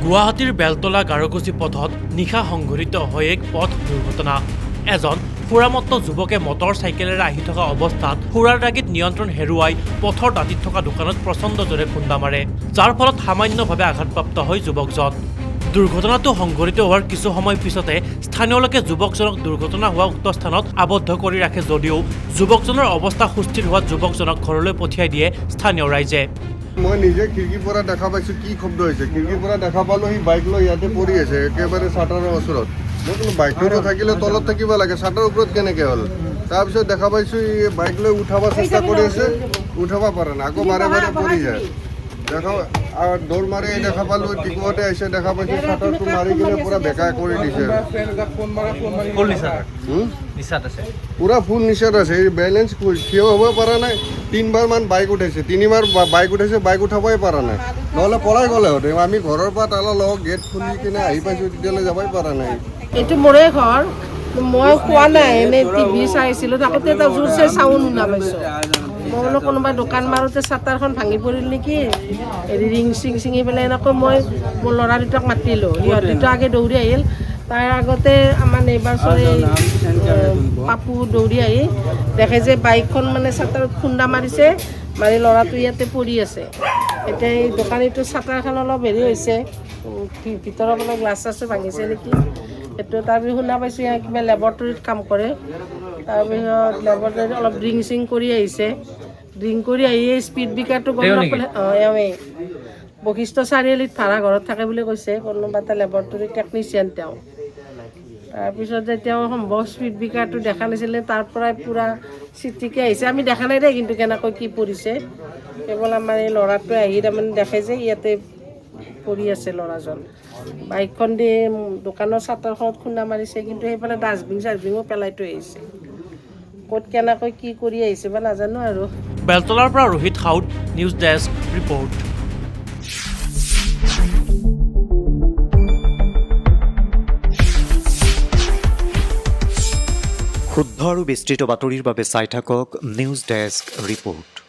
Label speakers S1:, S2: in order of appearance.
S1: গুৱাহাটীৰ বেলতলা গাৰকুচি পথত নিশা সংঘটিত হয় এক পথ দুৰ্ঘটনা। এজন সুৰামত্ত যুৱকে মটৰ চাইকেলেৰে আহি থকা অৱস্থাত সুৰাৰ দাগীত নিয়ন্ত্ৰণ হেৰুৱাই পথৰ দাঁতিত থকা দোকানত প্ৰচণ্ড জোৰে খুন্দা মাৰে, যাৰ ফলত সামান্যভাৱে আঘাতপ্ৰাপ্ত হয় যুৱকজন। দুৰ্ঘটনাটো সংঘটিত হোৱাৰ কিছু সময় পিছতে স্থানীয় লোকে যুৱকজনক দুৰ্ঘটনা হোৱা উক্ত স্থানত আবদ্ধ কৰি ৰাখে যদিও যুৱকজনৰ অৱস্থা সুস্থিৰ হোৱাত যুৱকজনক ঘৰলৈ পঠিয়াই দিয়ে স্থানীয় ৰাইজে।
S2: মই নিজে খিৰিকীৰ পৰা দেখা পাইছোঁ কি শব্দ হৈছে। খিৰিকীৰ পৰা দেখা পালোঁ সি বাইক লৈ ইয়াতে পৰি আছে একেবাৰে চাটাৰৰ ওচৰত। মই কোনো বাইকটো থাকিলে তলত থাকিব লাগে, চাটাৰ ওপৰত কেনেকৈ হ'ল? তাৰপিছত দেখা পাইছোঁ ই বাইক লৈ উঠাব চেষ্টা কৰি আছে, উঠাব পৰা নাই, আকৌ বাৰে বাৰে পৰি যায়। দৌৰ মাৰি দেখা পালোঁ টিকুৱতে আহিছে, দেখা পাইছোঁ চাটাৰটো মাৰি কিনে পূৰা বেকা কৰি দিছে। পূৰা ফুল নিচাত আছে, এই বেলেঞ্চ থিয় হ'ব পৰা নাই। 3বাৰ মান বাইক উঠাইছে, 3বাৰ বাইক উঠাইছে, বাইক উঠাবই পৰা নাই, নহ'লে পলাই গ'লে হতে। আমি ঘৰৰ পৰা তালা লওঁ, গেট খুলি কিনে আহি পাইছোঁ, তেতিয়ালৈ যাবই পৰা নাই।
S3: এইটো মোৰে ঘৰ, মই কোৱা নাই, এনেই টিভি চাইছিলোঁ, থাকোঁতে এটা জোৰছে চাউণ্ড শুনা পাইছোঁ। মই বোলো কোনোবা দোকান মাৰোঁতে চাটাৰখন ভাঙি পৰিল নেকি, ৰিং চিং ছিঙি পেলাই এনেকৈ মই মোৰ ল'ৰা দুটাক মাতিলোঁ। সিহঁত দুটা আগে দৌৰি আহিল, তাৰ আগতে আমাৰ নেইবাৰ পাপু দৌৰি আহি দেখে যে বাইকখন মানে চাটাৰত খুন্দা মাৰিছে, মাৰি ল'ৰাটো ইয়াতে পৰি আছে। এতিয়া এই দোকানীটো চাটাৰখন অলপ হেৰি হৈছে, ভিতৰৰ মানে গ্লাছ চাছো ভাঙিছে নেকি সেইটো। তাৰপিছত শুনা পাইছোঁ ইয়াৰ কিবা লেবৰেটৰীত কাম কৰে। তাৰপিছত লেবৰেটৰীত অলপ ড্ৰিং চিং কৰি আহিছে, ড্ৰিংক কৰি আহি স্পীড ব্ৰেকাৰটো গম নাপালে। এওঁৱেই বশিষ্ঠ চাৰিআলিত ভাড়া ঘৰত থাকে বুলি কৈছে, কোনোবা এটা লেবৰেটৰী টেকনিচিয়ান তেওঁ। তাৰপিছত যেতিয়া সম্ভৱ স্পীড ব্ৰেকাৰটো দেখা নাছিলে, তাৰ পৰাই পূৰা চিটিকে আহিছে। আমি দেখা নাই দেই কিন্তু কেনেকৈ কি পৰিছে, কেৱল আমাৰ এই ল'ৰাটোৱে আহি তাৰমানে দেখে যে ইয়াতে পৰি আছে ল'ৰাজন। বাইকখন দি দোকানৰ চাটাৰখনত খুন্দা মাৰিছে, কিন্তু সেইফালে ডাষ্টবিন চাষ্টবিনো পেলাই থৈ আহিছে। ক'ত কেনেকৈ কি কৰি আহিছে বা নাজানো আৰু।
S1: বেলতলাৰ পৰা Rohit Saud, news desk report.
S4: শুদ্ধ আৰু বিস্তৃত বাতৰিৰ বাবে চাই থাকক নিউজ ডেস্ক ৰিপৰ্ট।